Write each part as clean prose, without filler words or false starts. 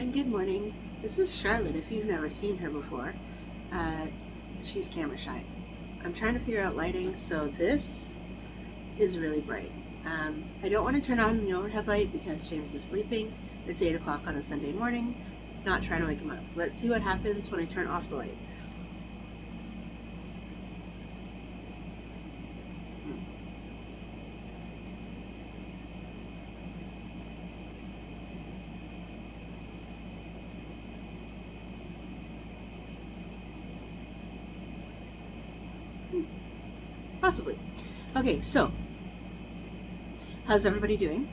and good morning. This is Charlotte, if you've never seen her before. She's camera shy. I'm trying to figure out lighting, so this is really bright. I don't want to turn on the overhead light because James is sleeping. It's 8 o'clock on a Sunday morning. Not trying to wake him up. Let's see what happens when I turn off the light. Possibly. Okay, so how's everybody doing?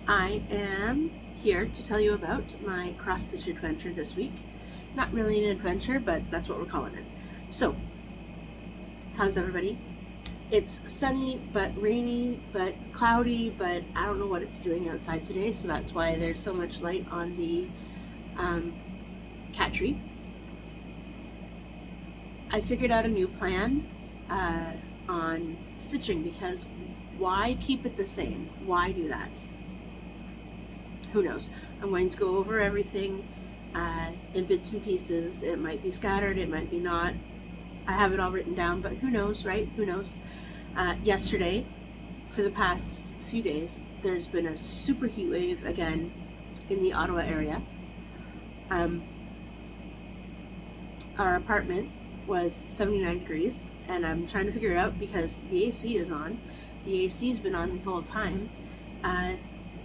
I am here to tell you about my cross-stitch adventure this week. Not really an adventure, but that's what we're calling it. So, how's everybody? It's sunny, but rainy, but cloudy, but I don't know what it's doing outside today, so that's why there's so much light on the cat tree. I figured out a new plan on stitching, because why keep it the same? Why do that? Who knows? I'm going to go over everything in bits and pieces. It might be scattered, it might be not. I have it all written down, but who knows, right? Who knows? Yesterday, for the past few days, there's been a super heat wave again in the Ottawa area. Our apartment was 79 degrees, and I'm trying to figure it out because the AC is on. The AC's been on the whole time.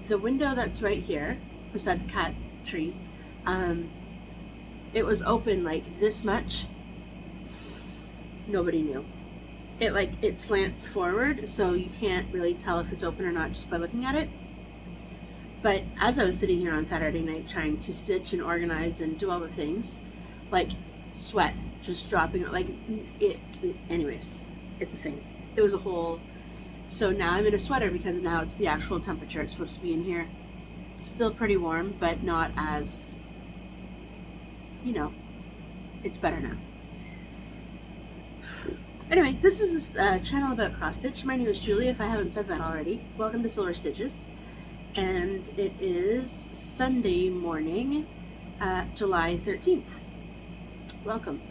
The window that's right here beside the cat tree, it was open like this much. Nobody knew. It slants forward, so you can't really tell if it's open or not just by looking at it. But as I was sitting here on Saturday night trying to stitch and organize and do all the things, like sweat just dropping, anyways, it's a thing. It was a whole, so now I'm in a sweater because now it's the actual temperature it's supposed to be in here. Still pretty warm, but not as, it's better now. Anyway, this is a channel about cross stitch. My name is Julie, if I haven't said that already. Welcome to Silver Stitches. And it is Sunday morning, July 13th. Welcome.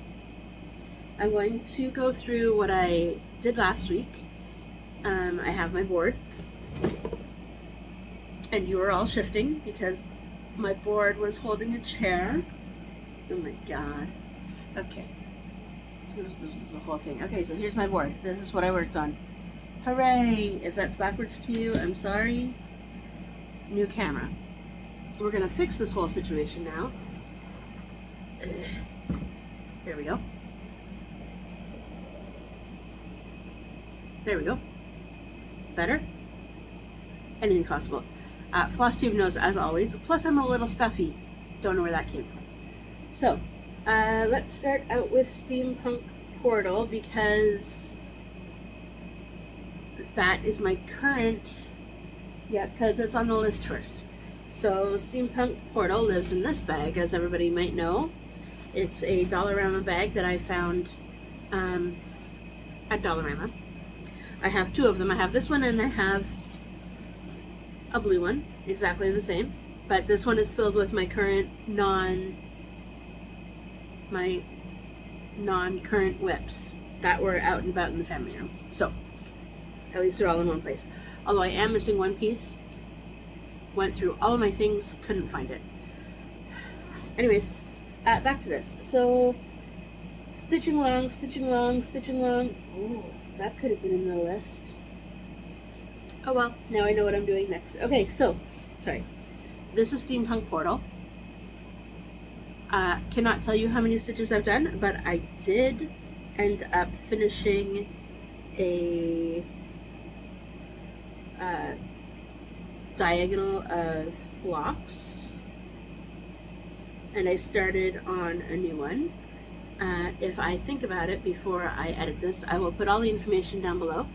I'm going to go through what I did last week. I have my board, and you are all shifting because my board was holding a chair. Oh my god. Okay. This is the whole thing. Okay, so here's my board. This is what I worked on. Hooray! If that's backwards to you, I'm sorry. New camera. We're gonna fix this whole situation now. There we go. There we go. Better? Anything's possible. FlossTube knows, as always. Plus, I'm a little stuffy. Don't know where that came from. So, let's start out with Steampunk Portal, because that is my current, because it's on the list first. So, Steampunk Portal lives in this bag, as everybody might know. It's a Dollarama bag that I found at Dollarama. I have two of them. I have this one and I have a blue one, exactly the same. But this one is filled with my current non-current whips that were out and about in the family room. So, at least they're all in one place. Although I am missing one piece. Went through all of my things, couldn't find it. Anyways, back to this. So, stitching along. Ooh, that could have been in the list. Oh well, now I know what I'm doing next. Okay, so, sorry. This is Steampunk Portal. Cannot tell you how many stitches I've done, but I did end up finishing a diagonal of blocks, and I started on a new one. If I think about it before I edit this, I will put all the information down below.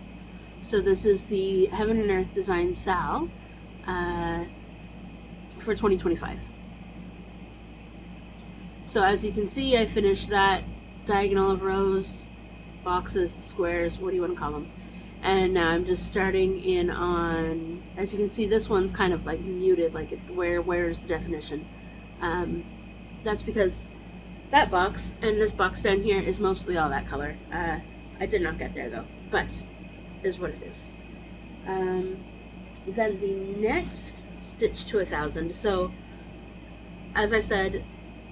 So this is the Heaven and Earth Design SAL for 2025. So as you can see, I finished that diagonal of rows, boxes, squares, what do you want to call them. And now I'm just starting in on, as you can see, this one's kind of like muted, like where's the definition? That's because that box and this box down here is mostly all that color. I did not get there though, but is what it is. Then the next stitch to 1,000. So as I said,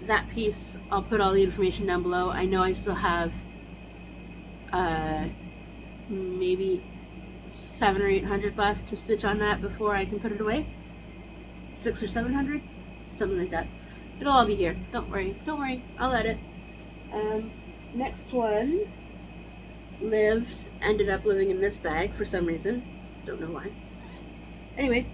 that piece, I'll put all the information down below. I know I still have maybe 700 or 800 left to stitch on that before I can put it away. 600 or 700, something like that. It'll all be here. Don't worry, I'll edit. Next one ended up living in this bag for some reason. Don't know why. Anyway,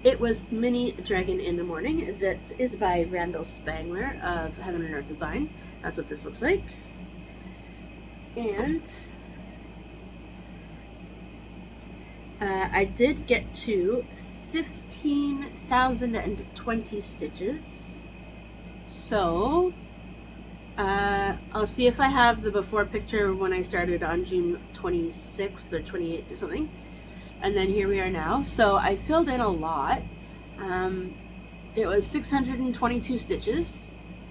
it was Mini Dragon in the Morning. That is by Randall Spangler of Heaven and Earth Design. That's what this looks like. And I did get to 15,020 stitches. So I'll see if I have the before picture when I started on June 26th or 28th or something. And then here we are now. So I filled in a lot. It was 622 stitches.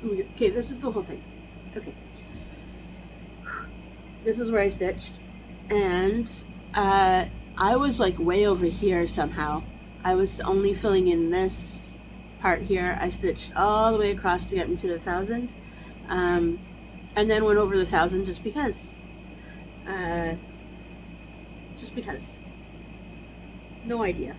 Okay, this is the whole thing. Okay. This is where I stitched. And I was like way over here somehow. I was only filling in this part here. I stitched all the way across to get me to the 1,000. And then went over the 1,000 just because. No idea.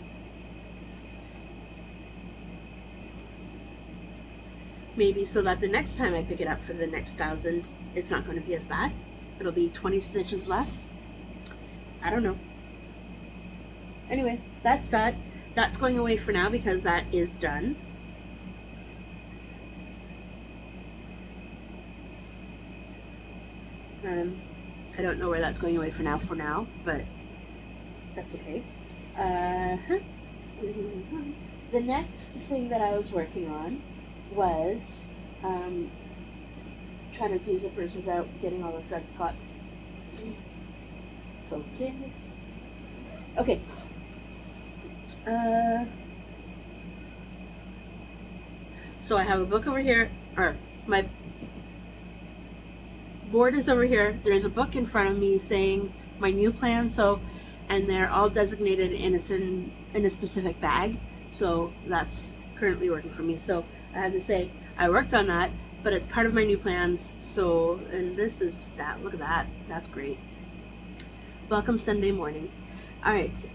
Maybe so that the next time I pick it up for the next 1,000, it's not going to be as bad. It'll be 20 stitches less. I don't know. Anyway, that's that. That's going away for now because that is done. I don't know where that's going away for now, but that's okay. The next thing that I was working on was trying to do zippers without getting all the threads caught. Focus. Okay. So I have a book over here, or my board is over here. There's a book in front of me saying my new plan. So, and they're all designated in a specific bag. So that's currently working for me. So I have to say I worked on that, but it's part of my new plans. So, and this is that. Look at that. That's great. Welcome Sunday morning. All right.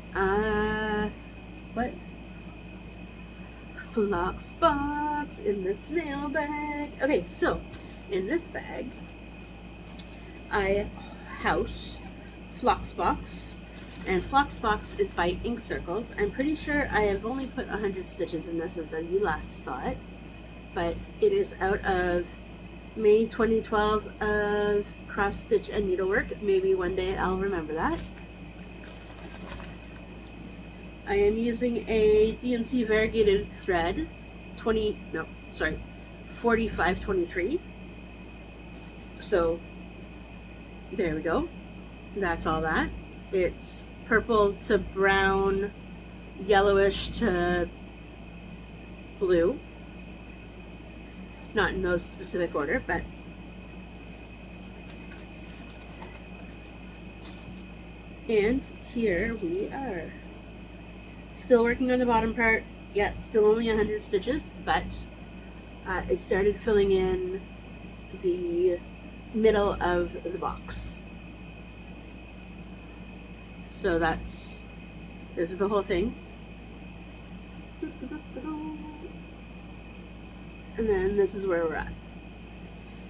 What? Floss box in the snail bag. Okay, so in this bag, I house Floss box, and Floss box is by Ink Circles. I'm pretty sure I have only put 100 stitches in this since you last saw it, but it is out of May 2012 of cross stitch and needlework. Maybe one day I'll remember that. I am using a DMC variegated thread, 4523. So there we go. That's all that. It's purple to brown, yellowish to blue. Not in no specific order, but and here we are. Still working on the bottom part. Yeah, still only 100 stitches, but it started filling in the middle of the box. So this is the whole thing. And then this is where we're at.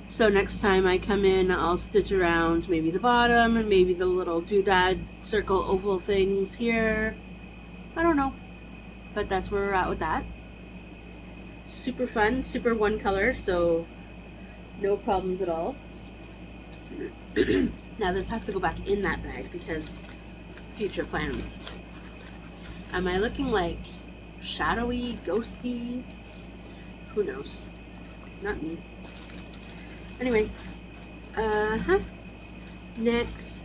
So next time I come in, I'll stitch around maybe the bottom and maybe the little doodad circle oval things here. I don't know, but that's where we're at with that. Super fun, super one color, so no problems at all. Now this has to go back in that bag because future plans. Am I looking like shadowy, ghosty? Who knows? Not me. Anyway, next.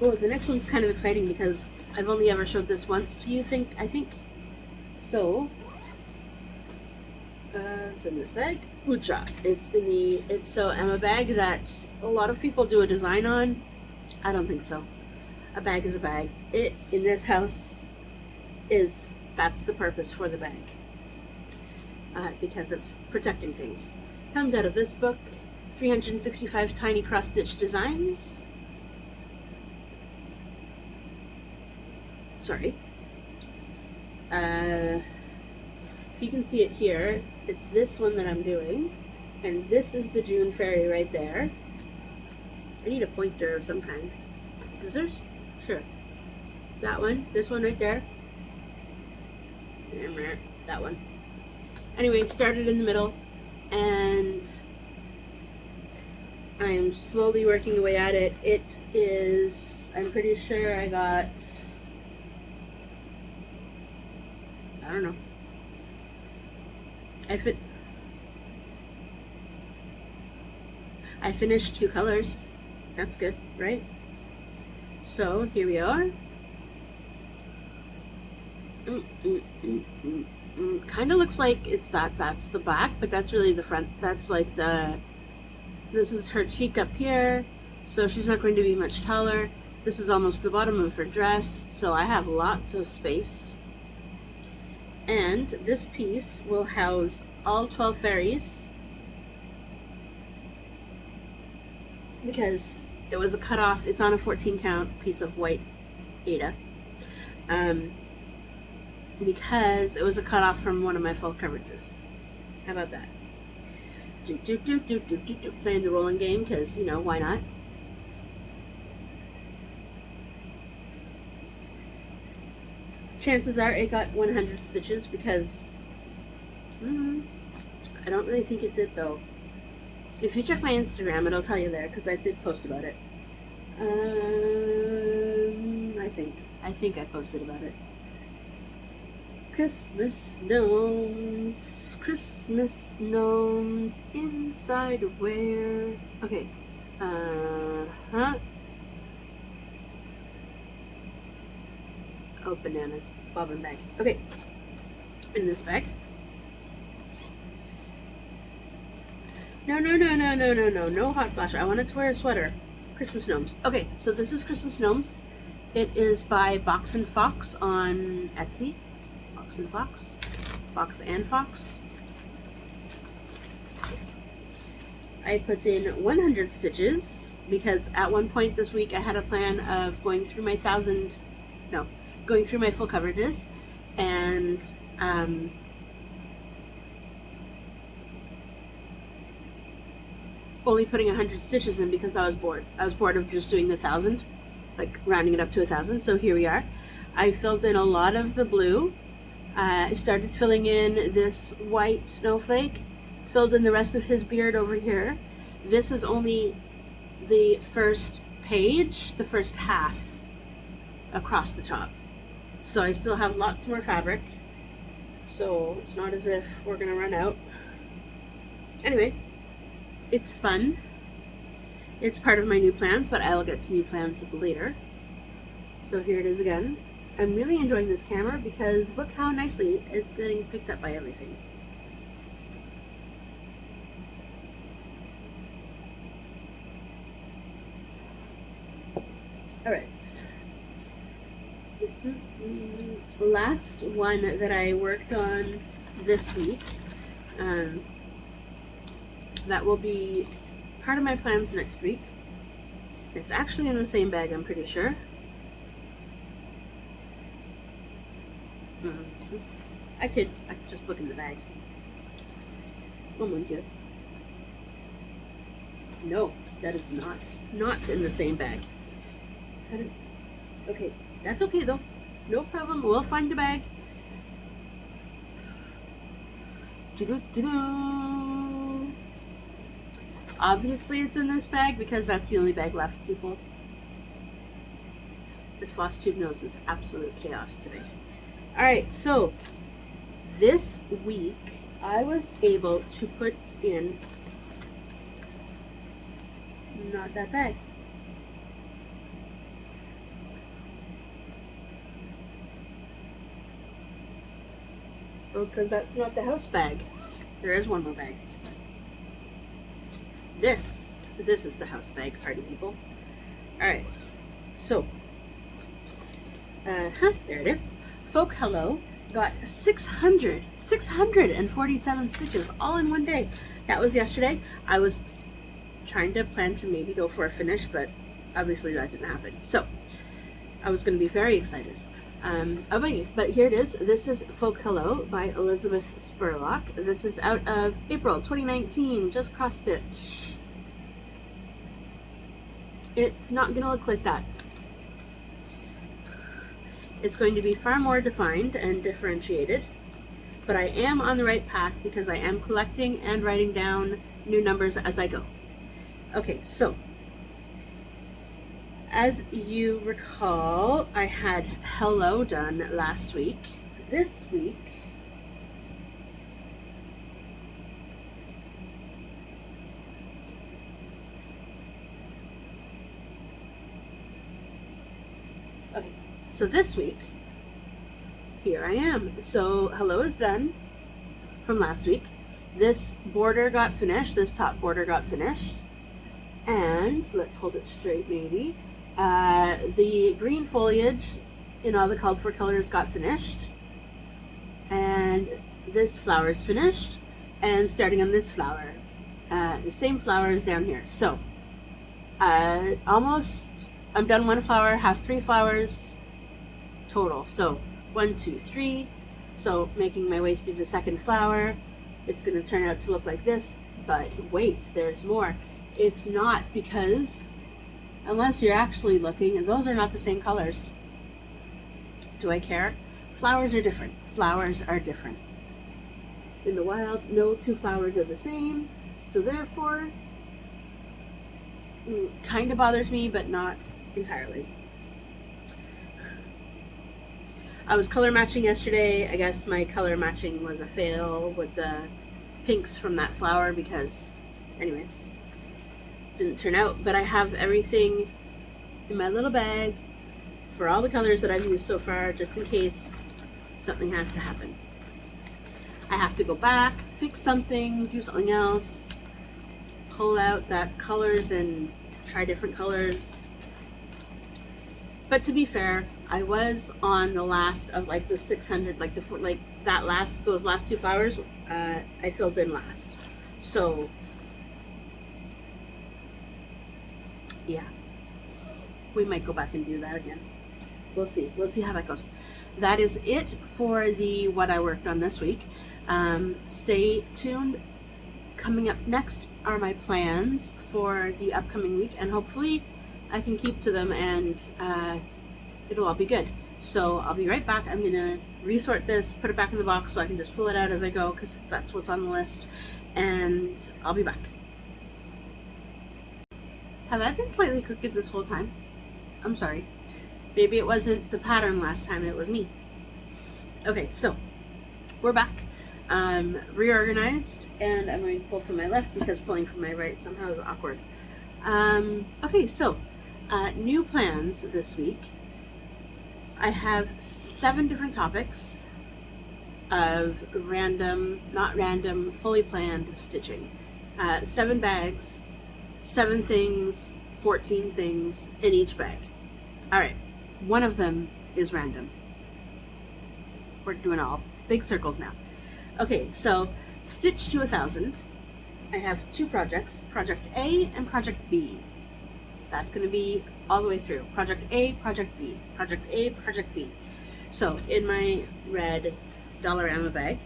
Oh, the next one's kind of exciting because I've only ever showed this once to you, I think. So, It's in this bag. Ucha. It's so Emma bag that a lot of people do a design on. I don't think so. A bag is a bag. It in this house that's the purpose for the bag. Because it's protecting things. Comes out of this book, 365 Tiny Cross-Stitch Designs. Sorry. If you can see it here, it's this one that I'm doing, and this is the June fairy right there. I need a pointer of some kind. Scissors? Sure. That one, this one right there. That one. Anyway, started in the middle, and I'm slowly working away at it. It is, I'm pretty sure I got, I don't know. I finished 2 colors. That's good, right? So here we are. Kind of looks like that's the back, but that's really the front. That's like this is her cheek up here, so she's not going to be much taller. This is almost the bottom of her dress, so I have lots of space. And this piece will house all 12 fairies, because it was a cutoff. It's on a 14 count piece of white Ada. Because it was a cutoff from one of my full coverages. How about that? Playing the rolling game, because, you know, why not? Chances are it got 100 stitches, because I don't really think it did, though. If you check my Instagram, it'll tell you there, because I did post about it. I think I posted about it. Christmas gnomes inside where? Okay. Oh, bananas. Bobbin bag. Okay. In this bag. No hot flash. I wanted to wear a sweater. Christmas gnomes. Okay, so this is Christmas gnomes. It is by Box and Fox on Etsy. Box and Fox. I put in 100 stitches because at one point this week I had a plan of going through my full coverages, and only putting 100 stitches in because I was bored. I was bored of just doing the 1,000, like rounding it up to 1,000. So here we are. I filled in a lot of the blue. I started filling in this white snowflake, filled in the rest of his beard over here. This is only the first page, the first half across the top. So I still have lots more fabric. So it's not as if we're gonna run out. Anyway, it's fun. It's part of my new plans, but I'll get to new plans later. So here it is again. I'm really enjoying this camera because look how nicely it's getting picked up by everything. All right. Last one that I worked on this week, that will be part of my plans next week. It's actually in the same bag, I'm pretty sure. I could just look in the bag. Oh my god. No, that is not in the same bag. Okay, that's okay though. No problem. We'll find the bag. Obviously it's in this bag because that's the only bag left, people. This FlossTube knows is absolute chaos today. Alright, so this week I was able to put in not that bag. Well, because that's not the house bag. There is one more bag. This is the house bag, party people. All right, so, there it is. Folk Hello got 647 stitches all in one day. That was yesterday. I was trying to plan to maybe go for a finish, but obviously that didn't happen. So I was going to be very excited about you. But here it is. This is Folk Hello by Elizabeth Spurlock. This is out of April 2019, just cross stitch. It's not going to look like that. It's going to be far more defined and differentiated, but I am on the right path because I am collecting and writing down new numbers as I go. Okay, so as you recall, I had Hello done last week. This week, so this week, here I am. So Hello is done from last week. This border got finished, this top border got finished, and let's hold it straight maybe. The green foliage in all the called for colors got finished, and this flower is finished, and starting on this flower, the same flowers down here. So almost, I'm done one flower, have 3 flowers total. So 1, 2, 3. So making my way through the second flower, it's going to turn out to look like this. But wait, there's more. It's not, because unless you're actually looking, and those are not the same colors. Do I care? Flowers are different. Flowers are different. In the wild, no 2 flowers are the same. So therefore, kind of bothers me, but not entirely. I was color matching yesterday. I guess my color matching was a fail with the pinks from that flower because, anyways, didn't turn out. But I have everything in my little bag for all the colors that I've used so far, just in case something has to happen. I have to go back, fix something, do something else, pull out that colors and try different colors. But to be fair, I was on the last of like the 600, like those last 2 flowers, I filled in last. So yeah, we might go back and do that again. We'll see how that goes. That is it for the what I worked on this week. Stay tuned. Coming up next are my plans for the upcoming week, and hopefully I can keep to them, and it'll all be good. So I'll be right back. I'm going to resort this, put it back in the box so I can just pull it out as I go, because that's what's on the list, and I'll be back. Have I been slightly crooked this whole time? I'm sorry. Maybe it wasn't the pattern last time, it was me. Okay, so we're back. Reorganized, and I'm going to pull from my left because pulling from my right somehow is awkward. Okay, so new plans this week. I have 7 different topics of random, not random, fully planned stitching. 7 bags, 7 things, 14 things in each bag. All right, one of them is random. We're doing all big circles now. Okay, so Stitch to 1,000. I have 2 projects, Project A and Project B. That's going to be all the way through. Project A, Project B, Project A, Project B. So in my red Dollarama bag,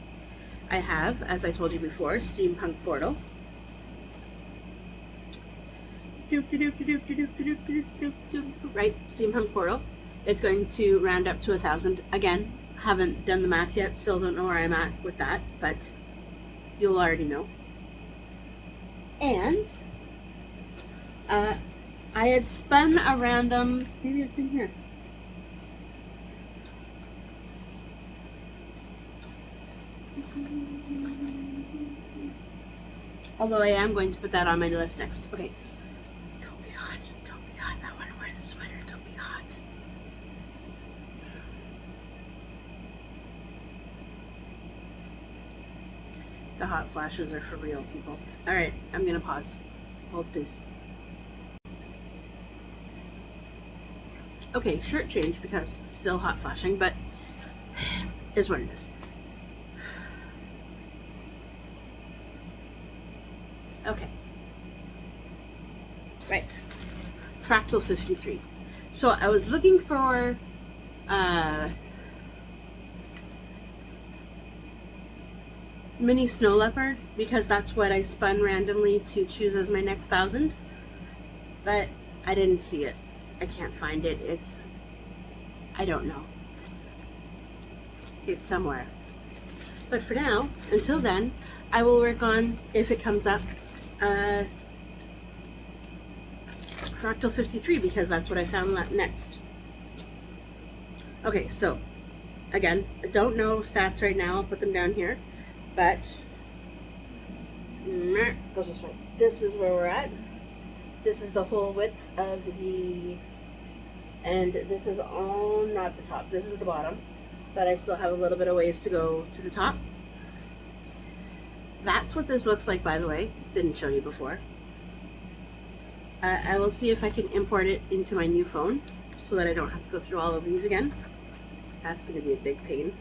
I have, as I told you before, Steampunk Portal. Right, Steampunk Portal. It's going to round up to 1,000. Again, haven't done the math yet, still don't know where I'm at with that, but you'll already know. And I had spun a random, maybe it's in here. Although I am going to put that on my list next. Okay. Don't be hot. Don't be hot. I want to wear the sweater. Don't be hot. The hot flashes are for real, people. All right, I'm gonna pause. Hold please. Okay, shirt change because it's still hot flashing, but is what it is. Okay. Right. Fractal 53. So I was looking for mini snow leopard because that's what I spun randomly to choose as my next 1,000, but I didn't see it. I can't find it. I don't know. It's somewhere. But for now, until then, I will work on, if it comes up, Fractal 53 because that's what I found next. Okay, so again, I don't know stats right now. I'll put them down here, but goes this way. This is where we're at. This is the whole width of the, and this is all not the top. This is the bottom, but I still have a little bit of ways to go to the top. That's what this looks like, by the way. Didn't show you before. I will see if I can import it into my new phone so that I don't have to go through all of these again. That's going to be a big pain.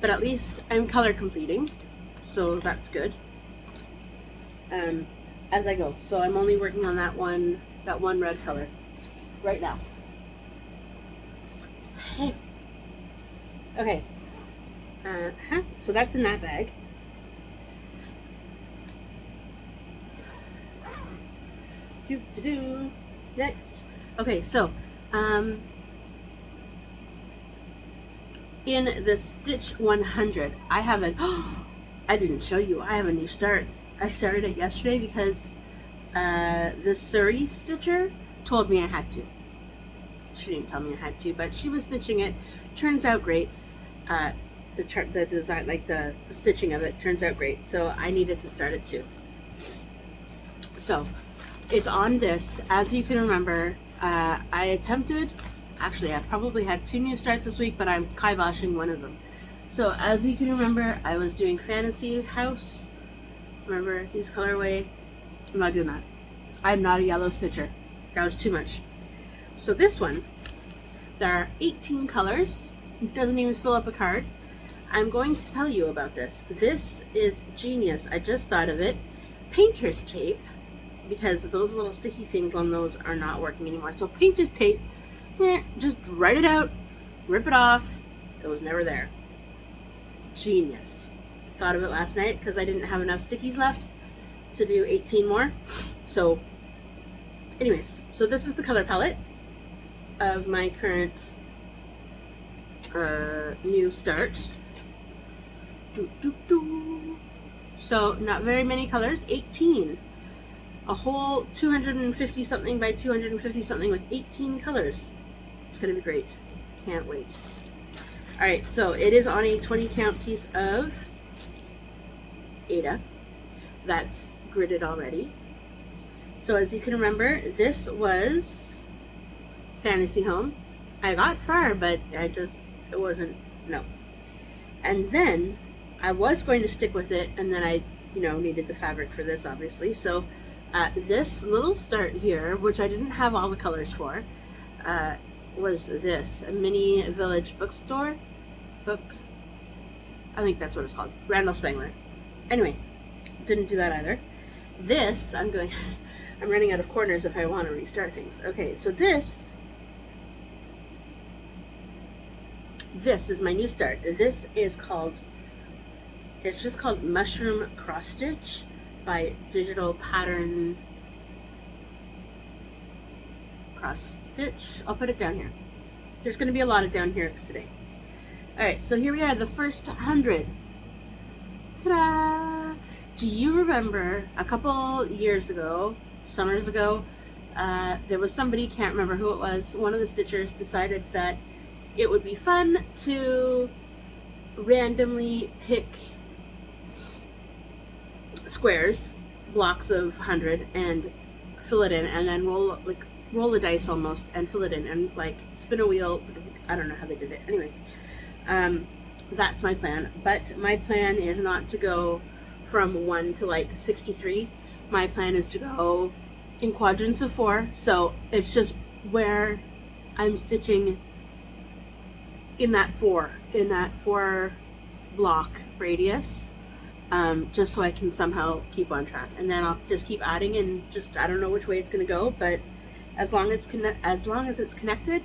But at least I'm color completing, so that's good. As I go. So I'm only working on that one red color right now. Okay. So that's in that bag. Next. Okay, so in the Stitch 100, I have I didn't show you, I have a new start. I started it yesterday because the Surrey stitcher told me I had to. She didn't tell me I had to, but she was stitching it. Turns out great. The design, like the stitching of it, turns out great. So I needed to start it too. So it's on this. As you can remember, I attempted, actually I've probably had 2 new starts this week, but I'm kiboshing one of them. So as you can remember, I was doing Fantasy House. Remember these colorway? I'm not doing that. I'm not a yellow stitcher. That was too much. So this one, there are 18 colors. It doesn't even fill up a card. I'm going to tell you about this. This is genius. I just thought of it. Painter's tape, because those little sticky things on those are not working anymore. So painter's tape, just write it out, rip it off. It was never there. Genius. Thought of it last night because I didn't have enough stickies left to do 18 more. So anyways, so this is the color palette of my current new start. So not very many colors, 18. A whole 250 something by 250 something with 18 colors. It's gonna be great. Can't wait. All right, so it is on a 20 count piece of Ada that's gridded already. So as you can remember, this was Fantasy Home. I got far, but it wasn't, no. And then I was going to stick with it, and then I, needed the fabric for this, obviously. So this little start here, which I didn't have all the colors for, was this, a mini village bookstore book. I think that's what it's called, Randall Spangler. Anyway, didn't do that either. This, I'm running out of corners if I want to restart things. Okay, so this is my new start. This is called, it's just called Mushroom Cross Stitch by Digital Pattern Cross Stitch. I'll put it down here. There's going to be a lot of down here today. Alright, so here we are, the first 100. Ta-da! Do you remember a couple years ago, summers ago, there was somebody, can't remember who it was, one of the stitchers decided that it would be fun to randomly pick squares, blocks of 100, and fill it in, and then roll the dice almost and fill it in, and spin a wheel. I don't know how they did it. Anyway, that's my plan. But my plan is not to go from 1 to like 63. My plan is to go in quadrants of 4, so it's just where I'm stitching in that 4 block radius, just so I can somehow keep on track, and then I'll just keep adding, and just I don't know which way it's going to go, but as long as it's connected,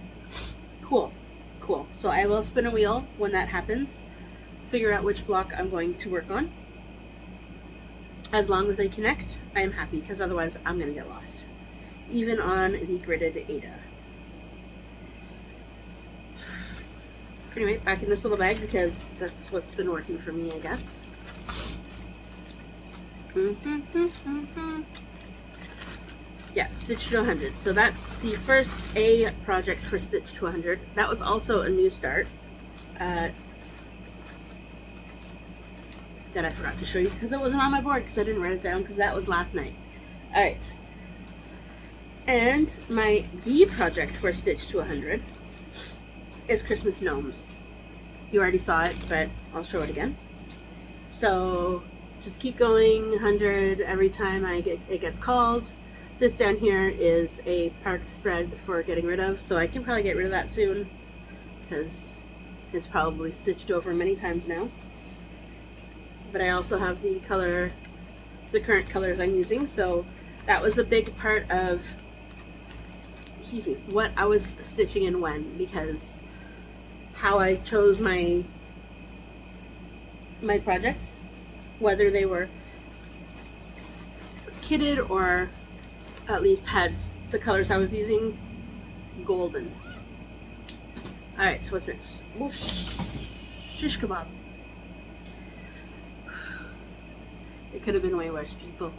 cool. So I will spin a wheel when that happens, figure out which block I'm going to work on. As long as they connect, I am happy, because otherwise I'm going to get lost, even on the gridded Ada. Anyway, back in this little bag, because that's what's been working for me, I guess. Yeah, Stitch to 100. So that's the first A project for Stitch to 100. That was also a new start that I forgot to show you because it wasn't on my board, because I didn't write it down, because that was last night. Alright. And my B project for Stitch to 100 is Christmas Gnomes. You already saw it, but I'll show it again. So just keep going, 100 every time it gets called. This down here is a parked thread for getting rid of, so I can probably get rid of that soon, because it's probably stitched over many times now. But I also have the current colors I'm using, so that was a big part of, what I was stitching and when, because how I chose my projects, whether they were kitted or at least had the colors I was using golden. Alright, so what's next? Shish kebab. It could have been way worse, people.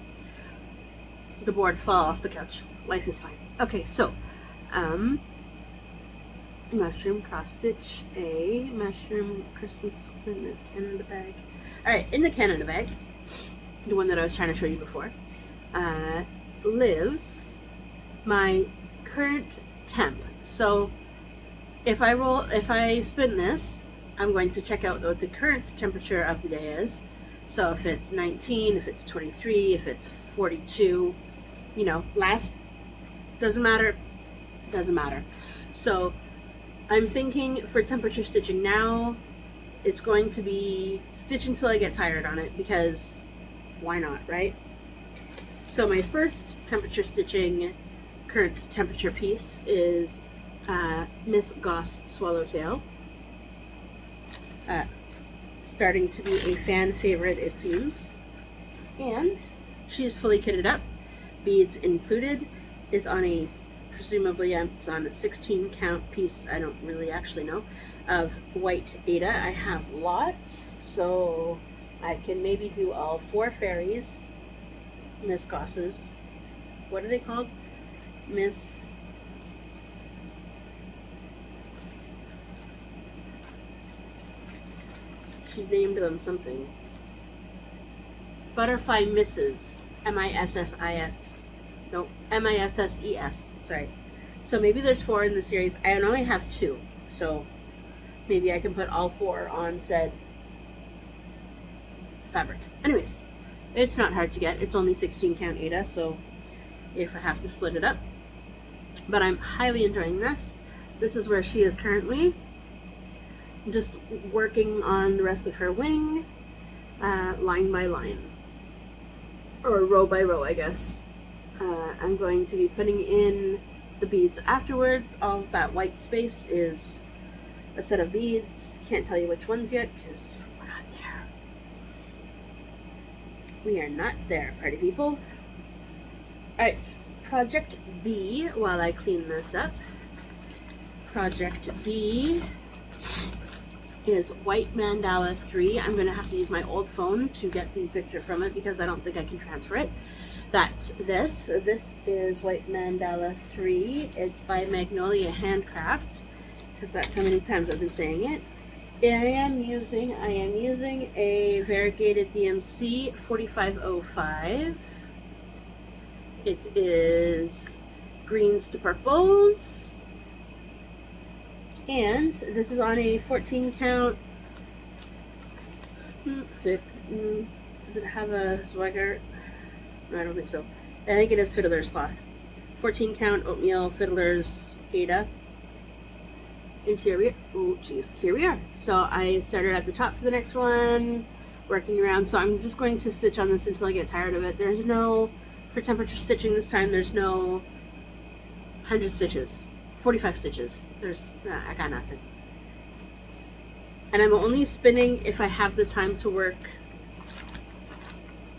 The board fell off the couch. Life is fine. Okay, so mushroom cross stitch, a mushroom Christmas in the Canada bag. Alright, in the Canada bag, the one that I was trying to show you before, lives my current temp. So if I spin this, I'm going to check out what the current temperature of the day is. So if it's 19, if it's 23, if it's 42, doesn't matter. So I'm thinking for temperature stitching now, it's going to be stitch until I get tired on it, because why not, right? So my first temperature stitching current temperature piece is Miss Goss Swallowtail. Starting to be a fan favorite, it seems. And she is fully kitted up, beads included. It's on presumably it's on a 16 count piece, I don't really actually know, of white Ada. I have lots, so I can maybe do all 4 fairies. Miss Goss's. What are they called? She named them something. Butterfly Misses. M-I-S-S-I-S. No, M-I-S-S-E-S. Sorry. So maybe there's 4 in the series. I only have 2. So maybe I can put all 4 on said fabric. Anyways, it's not hard to get. It's only 16 count Ada, so if I have to split it up. But I'm highly enjoying this. This is where she is currently. Just working on the rest of her wing, line by line. Or row by row, I guess. I'm going to be putting in the beads afterwards. All of that white space is a set of beads. Can't tell you which ones yet, because we're not there. We are not there, party people. Alright, Project B, while I clean this up. Project B is White Mandala 3. I'm going to have to use my old phone to get the picture from it, because I don't think I can transfer it. That's this. This is White Mandala 3. It's by Magnolia Handcraft, because that's how many times I've been saying it. I am using a variegated DMC 4505. It is greens to purples. And this is on a 14 count thick Does it have a Zweigart? No, I don't think so. I think it is Fiddler's cloth. 14 count oatmeal Fiddler's Ada. Interior. Oh, geez. Here we are. So I started at the top for the next one, working around. So I'm just going to stitch on this until I get tired of it. There's no, for temperature stitching this time, there's no 100 stitches. 45 stitches. I got nothing. And I'm only spinning if I have the time to work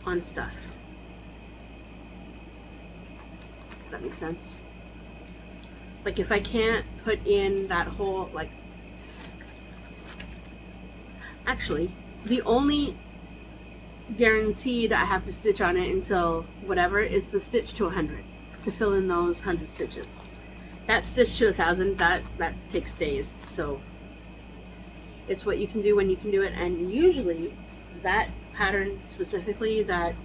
on stuff. Does that make sense? Like if I can't put in that whole, like, actually, the only guaranteed I have to stitch on it until whatever is the stitch to 100 to fill in those 100 stitches. That stitch to 1,000, that takes days. So it's what you can do when you can do it. And usually that pattern specifically, that,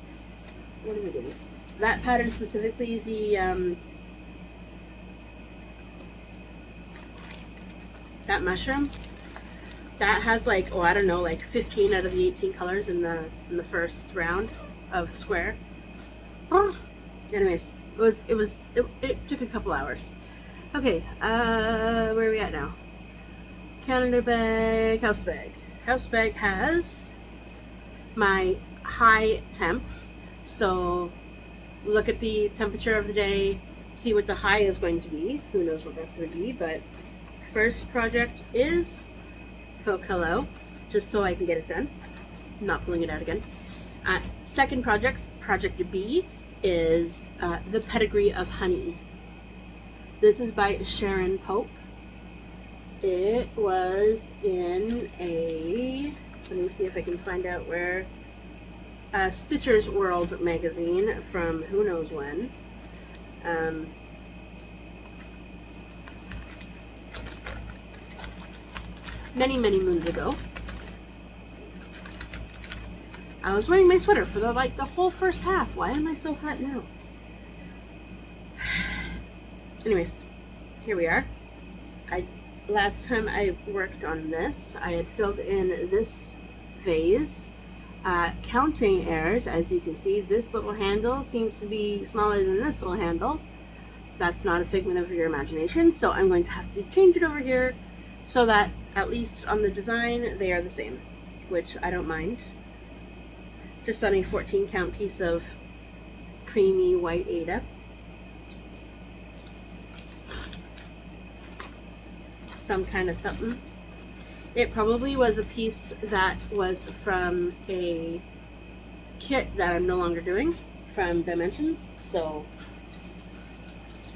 what am I doing? That pattern specifically, the that mushroom, that has like, oh, I don't know, like 15 out of the 18 colors in the first round of square. Oh, anyways, it took a couple hours. Okay, where are we at now? Calendar bag, house bag. House bag has my high temp. So look at the temperature of the day, see what the high is going to be. Who knows what that's going to be, but first project is Faux Hello, just so I can get it done. I'm not pulling it out again. Second project, project B, is The Pedigree of Honey. This is by Sharon Pope. It was in a, let me see if I can find out where, Stitcher's World magazine from who knows when. Many moons ago. I was wearing my sweater for the whole first half. Why am I so hot now? Anyways, here we are. Last time I worked on this, I had filled in this vase. Counting errors, as you can see, this little handle seems to be smaller than this little handle. That's not a figment of your imagination, so I'm going to have to change it over here so that at least on the design they are the same, which I don't mind. Just on a 14 count piece of creamy white Ada. Some kind of something. It probably was a piece that was from a kit that I'm no longer doing from Dimensions, so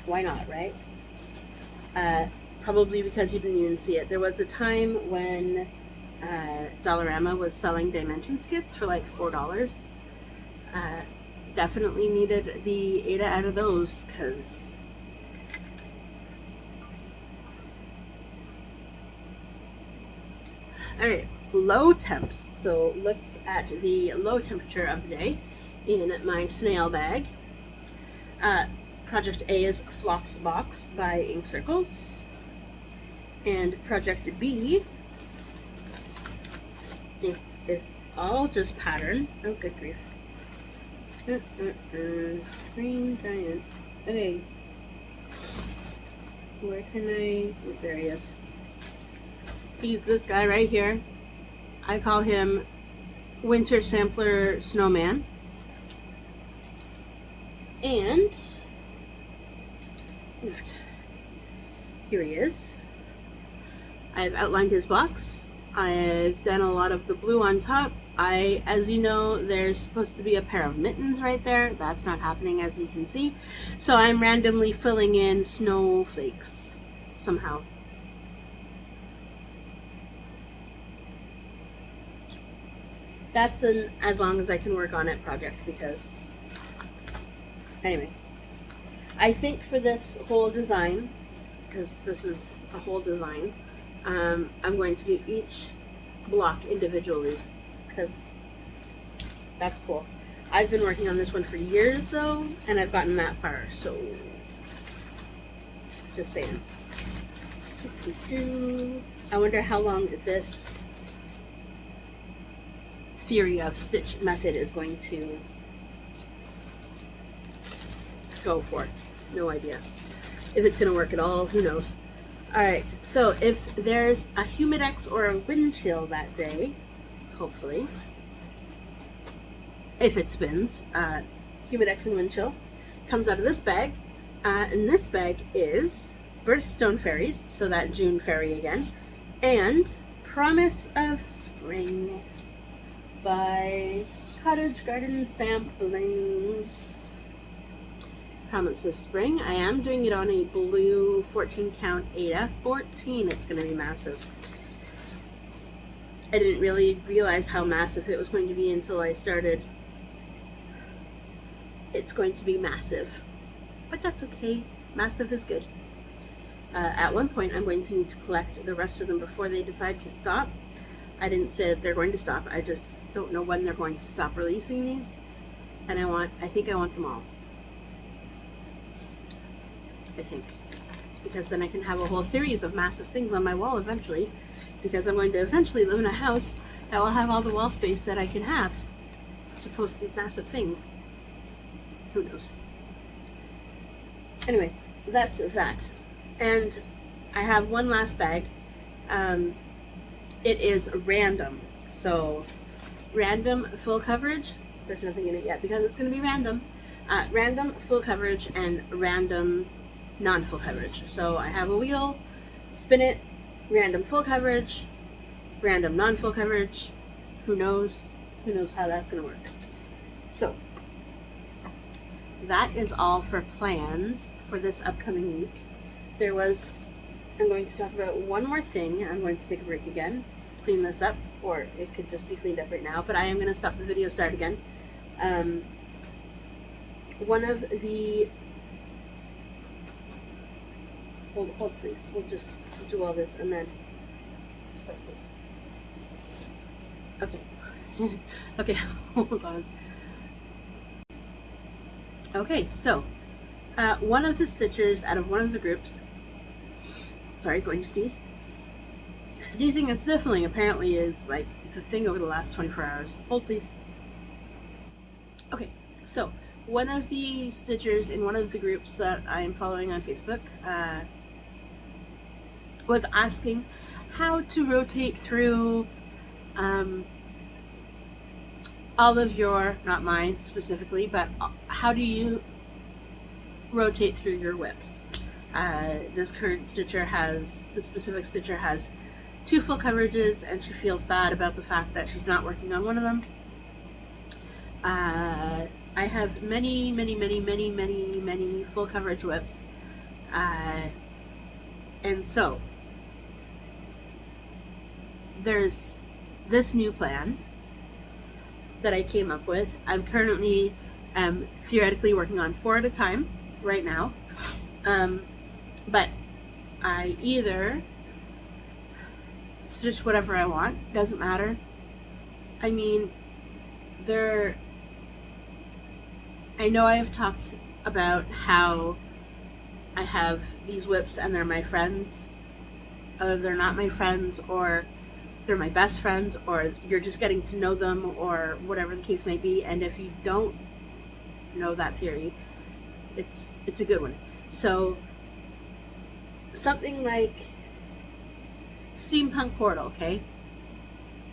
why not, right? Probably because you didn't even see it. There was a time when Dollarama was selling Dimensions kits for like $4. Definitely needed the Ada out of those, because alright, low temps. So look at the low temperature of the day in my snail bag. Project A is Flox Box by Ink Circles. And Project B is all just pattern. Oh, good grief. Green Giant. Okay. Where can I... Oh, there he is. He's this guy right here. I call him Winter Sampler Snowman. And here he is. I've outlined his box. I've done a lot of the blue on top. As you know, there's supposed to be a pair of mittens right there. That's not happening, as you can see. So I'm randomly filling in snowflakes somehow. That's an as long as I can work on it project, because anyway, I think for this whole design, because this is a whole design, I'm going to do each block individually, because that's cool. I've been working on this one for years though, and I've gotten that far, so just saying. I wonder how long this theory of stitch method is going to go for. No idea. If it's going to work at all, who knows. Alright, so if there's a humidex or a wind chill that day, hopefully, if it spins, humidex and wind chill comes out of this bag, and this bag is Birthstone Fairies, so that June fairy again, and Promise of Spring by Cottage Garden Samplings. Promise of Spring. I am doing it on a blue 14 count Ada. 14, it's going to be massive. I didn't really realize how massive it was going to be until I started. It's going to be massive, but that's okay. Massive is good. At one point, I'm going to need to collect the rest of them before they decide to stop. I didn't say that they're going to stop. I just don't know when they're going to stop releasing these, and I think I want them all. I think, because then I can have a whole series of massive things on my wall eventually, because I'm going to eventually live in a house that will have all the wall space that I can have to post these massive things. Who knows? Anyway, that's that. And I have one last bag. It is random. So, random full coverage. There's nothing in it yet because it's going to be random. Random full coverage and random non-full coverage. So I have a wheel, spin it, random full coverage, random non-full coverage. Who knows how that's going to work. So that is all for plans for this upcoming week. I'm going to talk about one more thing. I'm going to take a break again, clean this up, or it could just be cleaned up right now, but I am going to stop the video, start again. One of the Hold please. We'll just do all this and then start it. Okay. Okay, hold on. Okay, so one of the stitchers out of one of the groups, sorry, going to sneeze. Sneezing and sniffling apparently is like the thing over the last 24 hours. Hold please. Okay, so one of the stitchers in one of the groups that I am following on Facebook was asking how to rotate through all of your, not mine specifically, but how do you rotate through your whips? This specific stitcher has 2 full coverages, and she feels bad about the fact that she's not working on one of them. I have many full coverage whips, and so there's this new plan that I came up with. I'm currently theoretically working on 4 at a time right now, but I either stitch whatever I want, doesn't matter. I mean, I know I have talked about how I have these whips and they're my friends, or they're not my friends, or they're my best friends, or you're just getting to know them, or whatever the case may be. And if you don't know that theory, it's a good one. So something like Steampunk Portal, okay?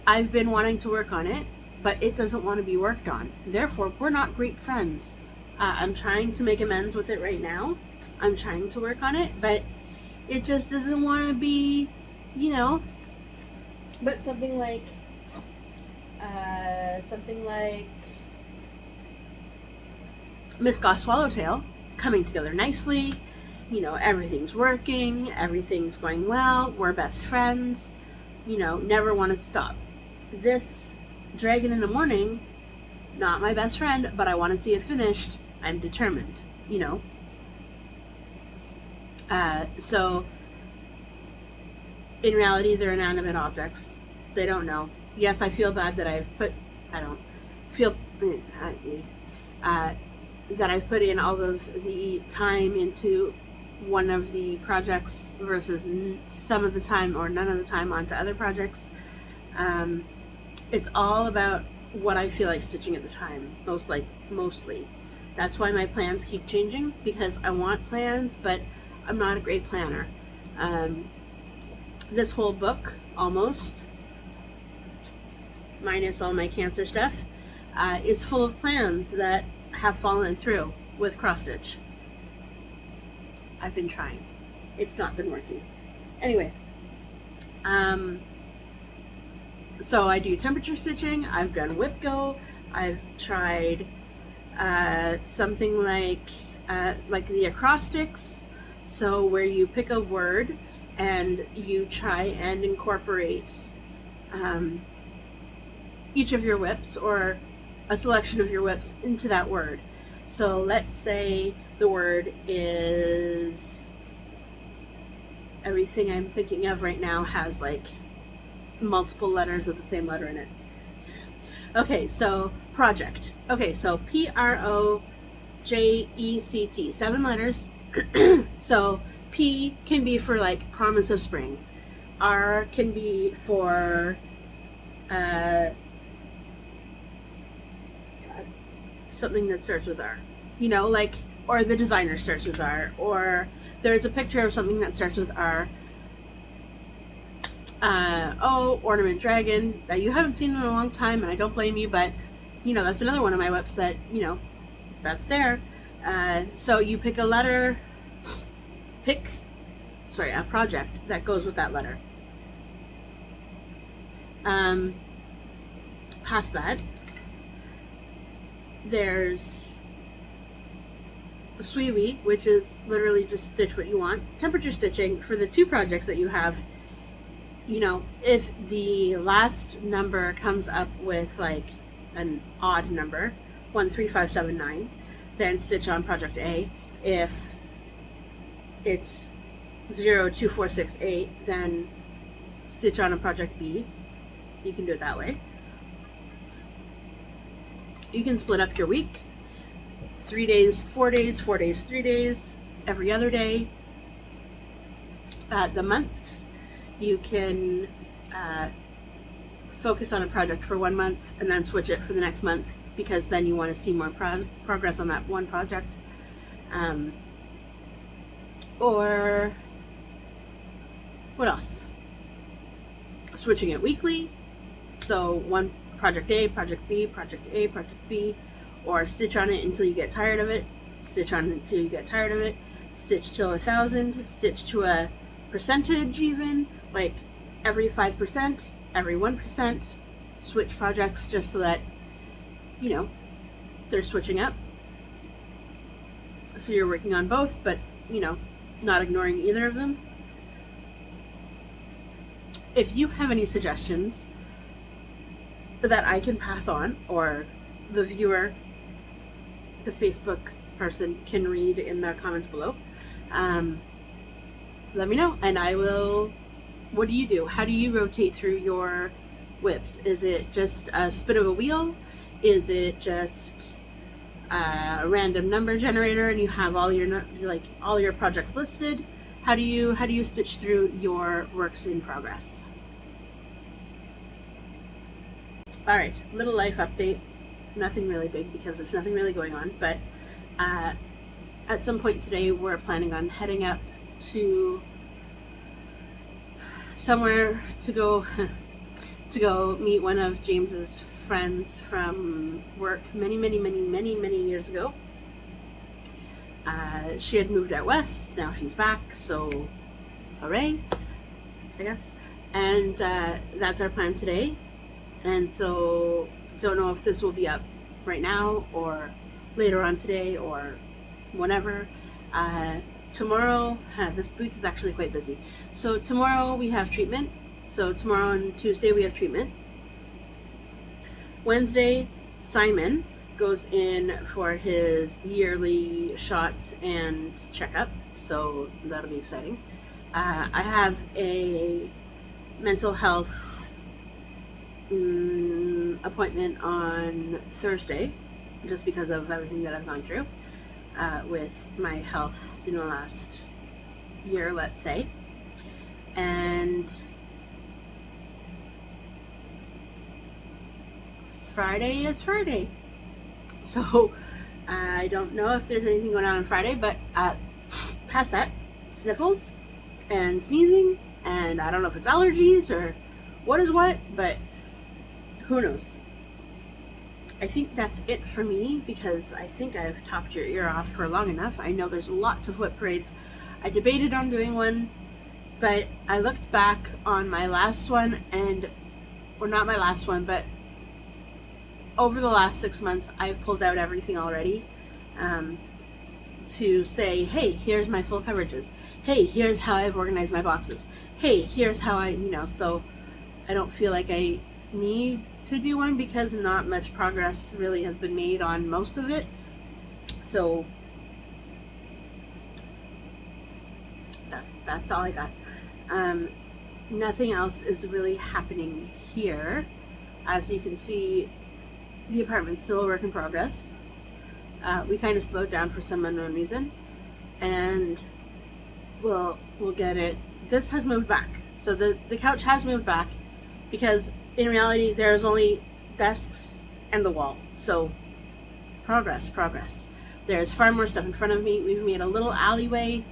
I've been wanting to work on it, but it doesn't want to be worked on. Therefore, we're not great friends. I'm trying to make amends with it right now. I'm trying to work on it, but it just doesn't want to be, but something like Miss Goth Swallowtail coming together nicely. Everything's working, everything's going well, we're best friends, never want to stop. This Dragon in the Morning, not my best friend, but I want to see it finished. I'm determined, so in reality, they're inanimate objects. They don't know. Yes, I feel bad that I've put in all of the time into one of the projects versus some of the time or none of the time onto other projects. It's all about what I feel like stitching at the time, mostly. That's why my plans keep changing, because I want plans, but I'm not a great planner. This whole book, almost, minus all my cancer stuff, is full of plans that have fallen through with cross stitch. I've been trying. It's not been working. Anyway, so I do temperature stitching. I've done whip go. I've tried something like the acrostics. So where you pick a word and you try and incorporate each of your whips or a selection of your whips into that word. So let's say the word is, everything I'm thinking of right now has like multiple letters of the same letter in it. Okay, so project. Okay, so PROJECT, 7 letters. So P can be for like promise of spring. R can be for something that starts with R, you know, like, or the designer starts with R, or there's a picture of something that starts with R. Ornament dragon that you haven't seen in a long time, and I don't blame you, but you know, that's another one of my whips that, you know, that's there. So you pick a letter, a project that goes with that letter. Past that, there's Sweewee, which is literally just stitch what you want. Temperature stitching for the 2 projects that you have. You know, if the last number comes up with like an odd number, 13579, then stitch on project A. If it's 02468, then stitch on a project B. You can do it that way. You can split up your week, 3 days, 4 days, 4 days, 3 days, every other day. The months, you can focus on a project for 1 month and then switch it for the next month, because then you want to see more progress on that one project. Or what else? Switching it weekly. So one project A, project B, project A, project B, or stitch on it until you get tired of it, stitch on it until you get tired of it, stitch till 1,000, stitch to a percentage even, like every 5%, every 1%, switch projects just so that, you know, they're switching up. So you're working on both, but, you know, not ignoring either of them. If you have any suggestions that I can pass on, or the viewer, the Facebook person can read in the comments below, let me know, and I will. What do you do? How do you rotate through your whips? Is it just a spin of a wheel? Is it just a random number generator and you have all your projects listed? How do you stitch through your works in progress? All right, little life update. Nothing really big because there's nothing really going on, but at some point today we're planning on heading up to somewhere to go meet one of James's friends from work many years ago. She had moved out west, now she's back, so hooray, I guess. And that's our plan today. And so don't know if this will be up right now or later on today or whenever. Tomorrow, this week is actually quite busy. So tomorrow we have treatment. So tomorrow and Tuesday we have treatment. Wednesday, Simon goes in for his yearly shots and checkup. So that'll be exciting. I have a mental health appointment on Thursday, just because of everything that I've gone through with my health in the last year, let's say. And Friday is Friday. So I don't know if there's anything going on Friday, but past that, sniffles and sneezing, and I don't know if it's allergies or what is what, but who knows. I think that's it for me, because I think I've topped your ear off for long enough. I know there's lots of whip parades. I debated on doing one, but I looked back on my last one, or not my last one, but over the last 6 months, I've pulled out everything already to say, hey, here's my full coverages. Hey, here's how I've organized my boxes. Hey, here's how I, so I don't feel like I need to do one, because not much progress really has been made on most of it. So that's all I got. Nothing else is really happening here. As you can see, the apartment's still a work in progress. We kind of slowed down for some unknown reason, and we'll get it. This has moved back. So the couch has moved back, because in reality there's only desks and the wall. So progress. There's far more stuff in front of me. We've made a little alleyway,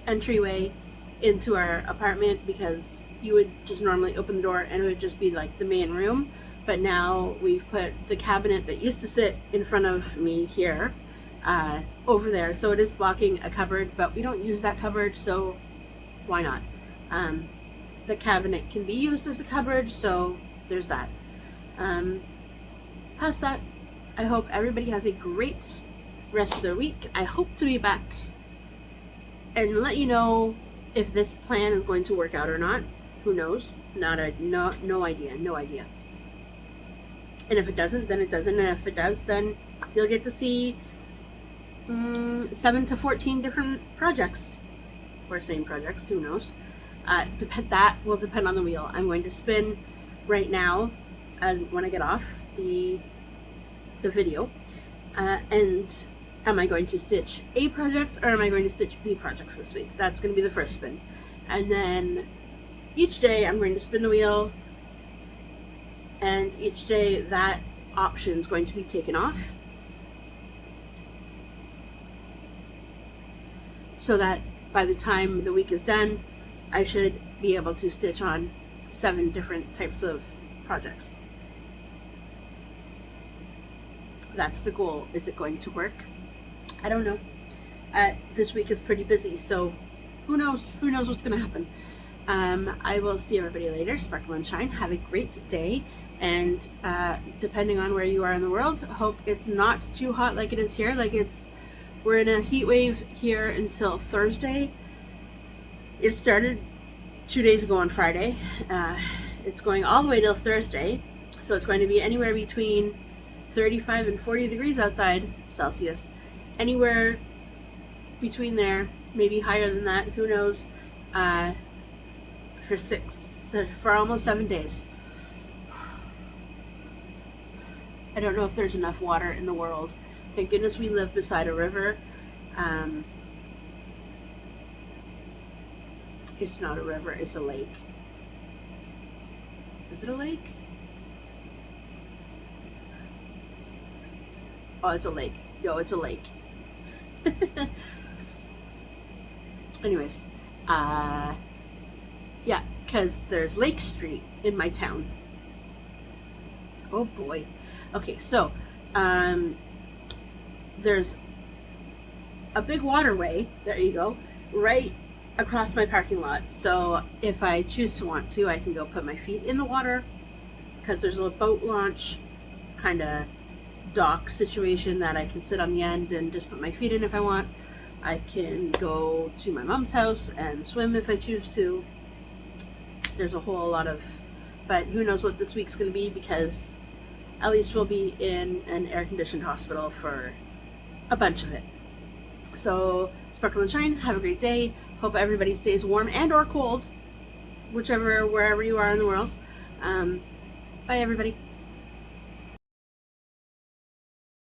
entryway into our apartment, because you would just normally open the door and it would just be like the main room. But now we've put the cabinet that used to sit in front of me here over there. So it is blocking a cupboard, but we don't use that cupboard, so why not? The cabinet can be used as a cupboard, so there's that. Past that, I hope everybody has a great rest of their week. I hope to be back and let you know if this plan is going to work out or not. Who knows? No idea. And if it doesn't, then it doesn't. And if it does, then you'll get to see 7 to 14 different projects. Or same projects, who knows? That will depend on the wheel. I'm going to spin right now when I get off the video. And am I going to stitch A projects, or am I going to stitch B projects this week? That's going to be the first spin. And then each day I'm going to spin the wheel, and each day that option is going to be taken off, so that by the time the week is done, I should be able to stitch on 7 different types of projects. That's the goal. Is it going to work? I don't know. This week is pretty busy, so who knows? Who knows what's going to happen? I will see everybody later. Sparkle and shine. Have a great day. And depending on where you are in the world, hope it's not too hot like it is here. We're in a heat wave here until Thursday. It started 2 days ago on Friday. It's going all the way till Thursday. So it's going to be anywhere between 35 and 40 degrees outside, Celsius. Anywhere between there, maybe higher than that, who knows, for almost 7 days. I don't know if there's enough water in the world. Thank goodness we live beside a river. It's not a river, it's a lake. Is it a lake? Oh, it's a lake. Yo, it's a lake. Anyways, yeah, because there's Lake Street in my town. Oh boy. Okay, so there's a big waterway, there you go, right across my parking lot. So if I choose to want to, I can go put my feet in the water, because there's a boat launch kind of dock situation that I can sit on the end and just put my feet in if I want. I can go to my mom's house and swim if I choose to. There's a whole lot of, but who knows what this week's going to be, because at least we'll be in an air-conditioned hospital for a bunch of it. So, sparkle and shine, have a great day. Hope everybody stays warm and or cold, wherever you are in the world. Bye everybody.